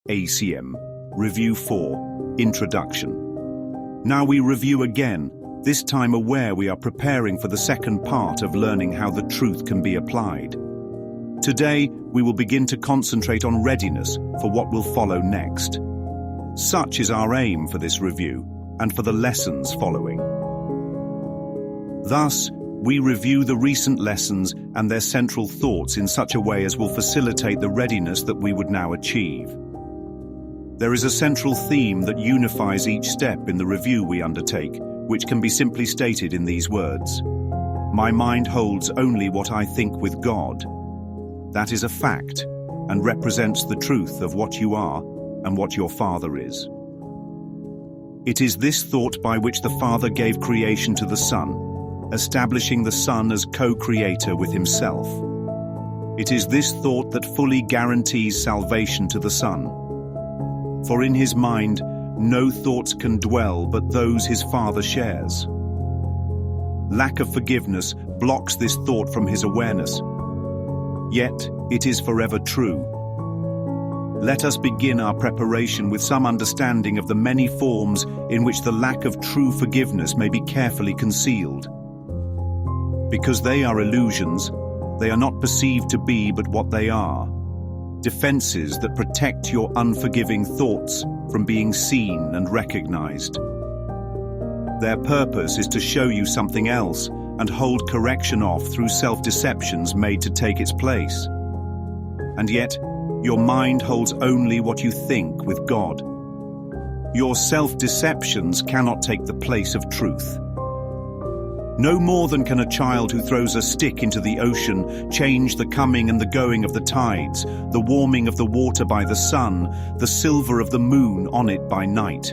ACIM, Review 4, Introduction. Now we review again, this time aware we are preparing for the second part of learning how the truth can be applied. Today, we will begin to concentrate on readiness for what will follow next. Such is our aim for this review and for the lessons following. Thus, we review the recent lessons and their central thoughts in such a way as will facilitate the readiness that we would now achieve. There is a central theme that unifies each step in the review we undertake, which can be simply stated in these words: my mind holds only what I think with God. That is a fact and represents the truth of what you are and what your Father is. It is this thought by which the Father gave creation to the Son, establishing the Son as co-creator with himself. It is this thought that fully guarantees salvation to the Son. For in his mind, no thoughts can dwell but those his Father shares. Lack of forgiveness blocks this thought from his awareness. Yet, it is forever true. Let us begin our preparation with some understanding of the many forms in which the lack of true forgiveness may be carefully concealed. Because they are illusions, they are not perceived to be but what they are: defenses that protect your unforgiving thoughts from being seen and recognized. Their purpose is to show you something else and hold correction off through self-deceptions made to take its place. And yet, your mind holds only what you think with God. Your self-deceptions cannot take the place of truth. No more than can a child who throws a stick into the ocean change the coming and the going of the tides, the warming of the water by the sun, the silver of the moon on it by night.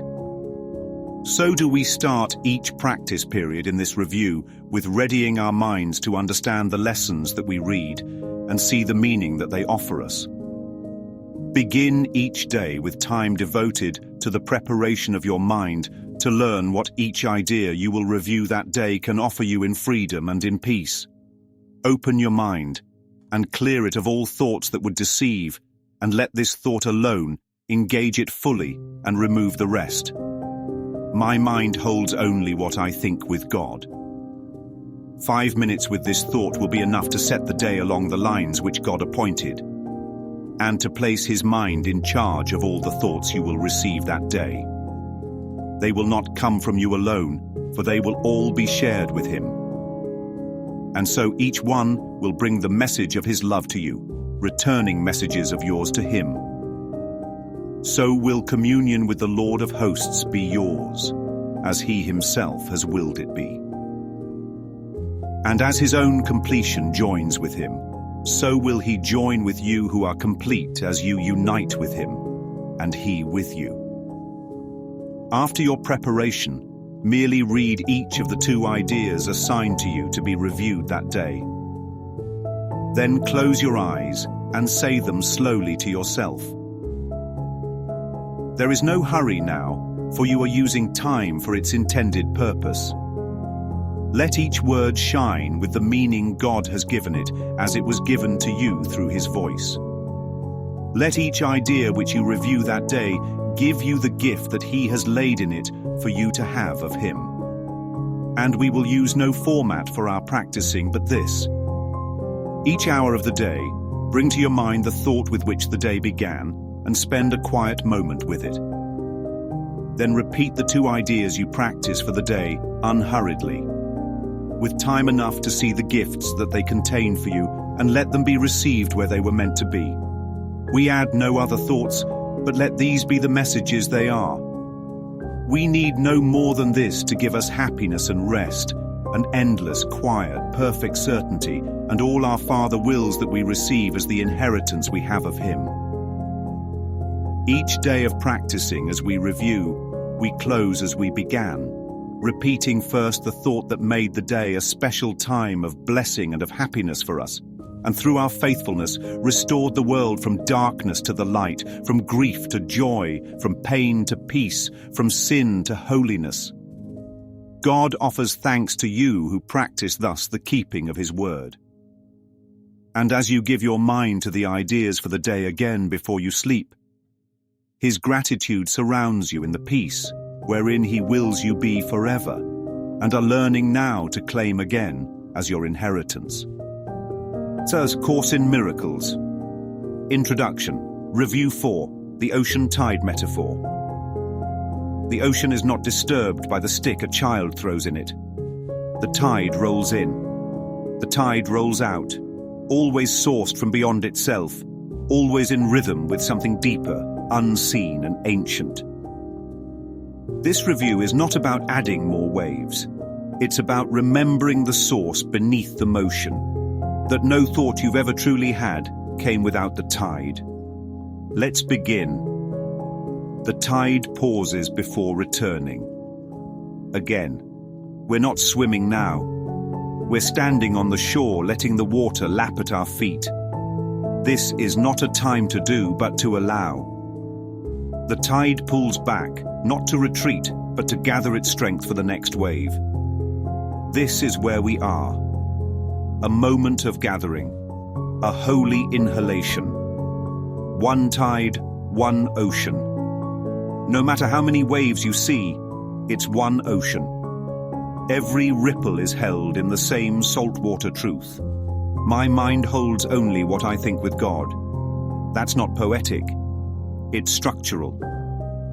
So do we start each practice period in this review with readying our minds to understand the lessons that we read and see the meaning that they offer us. Begin each day with time devoted to the preparation of your mind to learn what each idea you will review that day can offer you in freedom and in peace. Open your mind and clear it of all thoughts that would deceive, and let this thought alone engage it fully and remove the rest. My mind holds only what I think with God. 5 minutes with this thought will be enough to set the day along the lines which God appointed, and to place his mind in charge of all the thoughts you will receive that day. They will not come from you alone, for they will all be shared with him. And so each one will bring the message of his love to you, returning messages of yours to him. So will communion with the Lord of hosts be yours, as he himself has willed it be. And as his own completion joins with him, so will he join with you who are complete as you unite with him, and he with you. After your preparation, merely read each of the 2 ideas assigned to you to be reviewed that day. Then close your eyes and say them slowly to yourself. There is no hurry now, for you are using time for its intended purpose. Let each word shine with the meaning God has given it as it was given to you through his voice. Let each idea which you review that day give you the gift that he has laid in it for you to have of him. And we will use no format for our practicing but this. Each hour of the day, bring to your mind the thought with which the day began and spend a quiet moment with it. Then repeat the 2 ideas you practice for the day unhurriedly, with time enough to see the gifts that they contain for you and let them be received where they were meant to be. We add no other thoughts, but let these be the messages they are. We need no more than this to give us happiness and rest, an endless, quiet, perfect certainty, and all our Father wills that we receive as the inheritance we have of him. Each day of practicing as we review, we close as we began, repeating first the thought that made the day a special time of blessing and of happiness for us, and through our faithfulness restored the world from darkness to the light, from grief to joy, from pain to peace, from sin to holiness. God offers thanks to you who practice thus the keeping of his word. And as you give your mind to the ideas for the day again before you sleep, His gratitude surrounds you in the peace wherein He wills you be forever, and are learning now to claim again as your inheritance. Sirs, Course in Miracles. Introduction. Review 4. The ocean tide metaphor. The ocean is not disturbed by the stick a child throws in it. The tide rolls in. The tide rolls out, always sourced from beyond itself, always in rhythm with something deeper, unseen and ancient. This review is not about adding more waves. It's about remembering the source beneath the motion, that no thought you've ever truly had came without the tide. Let's begin. The tide pauses before returning. Again, we're not swimming now. We're standing on the shore, letting the water lap at our feet. This is not a time to do, but to allow. The tide pulls back, not to retreat, but to gather its strength for the next wave. This is where we are. A moment of gathering, a holy inhalation. One tide, one ocean. No matter how many waves you see, it's one ocean. Every ripple is held in the same saltwater truth. My mind holds only what I think with God. That's not poetic. It's structural.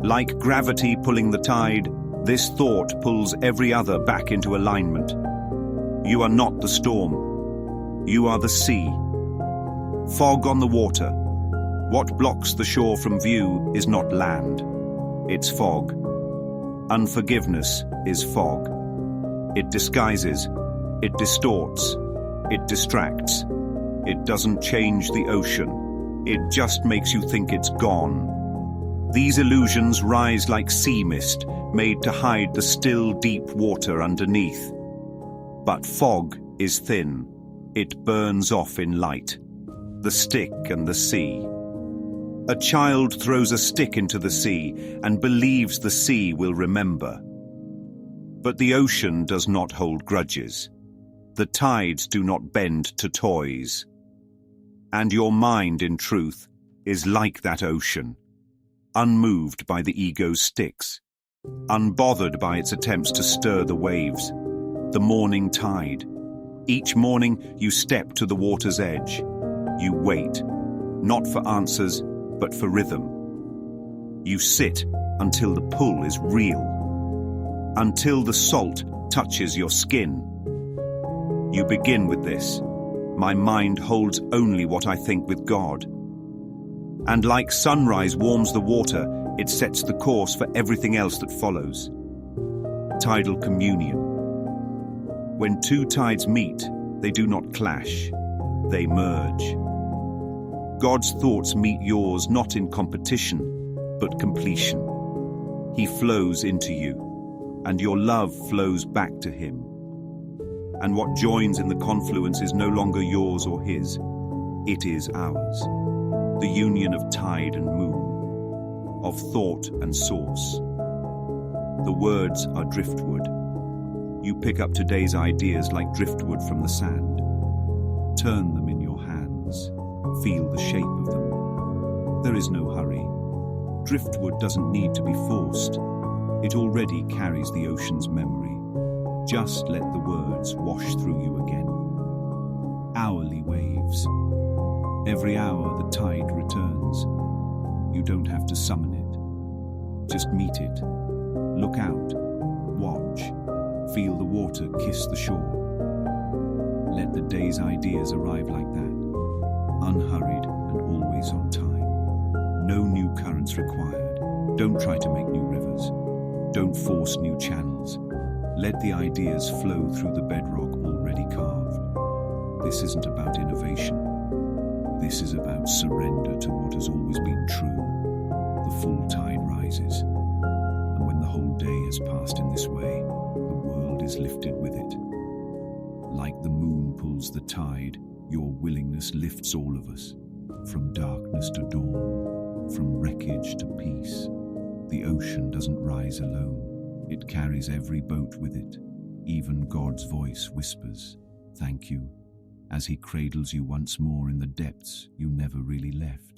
Like gravity pulling the tide, this thought pulls every other back into alignment. You are not the storm. You are the sea. Fog on the water. What blocks the shore from view is not land. It's fog. Unforgiveness is fog. It disguises. It distorts. It distracts. It doesn't change the ocean. It just makes you think it's gone. These illusions rise like sea mist, made to hide the still, deep water underneath. But fog is thin. It burns off in light. The stick and the sea. A child throws a stick into the sea and believes the sea will remember. But the ocean does not hold grudges. The tides do not bend to toys. And your mind, in truth, is like that ocean, unmoved by the ego's sticks, unbothered by its attempts to stir the waves, the morning tide. Each morning you step to the water's edge. You wait, not for answers, but for rhythm. You sit until the pull is real, until the salt touches your skin. You begin with this. My mind holds only what I think with God. And like sunrise warms the water, it sets the course for everything else that follows. Tidal communion. When two tides meet, they do not clash, they merge. God's thoughts meet yours not in competition, but completion. He flows into you, and your love flows back to Him. And what joins in the confluence is no longer yours or His, it is ours. The union of tide and moon, of thought and source. The words are driftwood. You pick up today's ideas like driftwood from the sand. Turn them in your hands. Feel the shape of them. There is no hurry. Driftwood doesn't need to be forced. It already carries the ocean's memory. Just let the words wash through you again. Hourly waves. Every hour the tide returns. You don't have to summon it. Just meet it. Look out. Watch. Feel the water kiss the shore. Let the day's ideas arrive like that. Unhurried and always on time. No new currents required. Don't try to make new rivers. Don't force new channels. Let the ideas flow through the bedrock already carved. This isn't about innovation. This is about surrender to what has always been true. The full tide rises, and when the whole day has passed in this way, the world is lifted with it. Like the moon pulls the tide, your willingness lifts all of us, from darkness to dawn, from wreckage to peace. The ocean doesn't rise alone. It carries every boat with it. Even God's voice whispers, "Thank you," as He cradles you once more in the depths you never really left.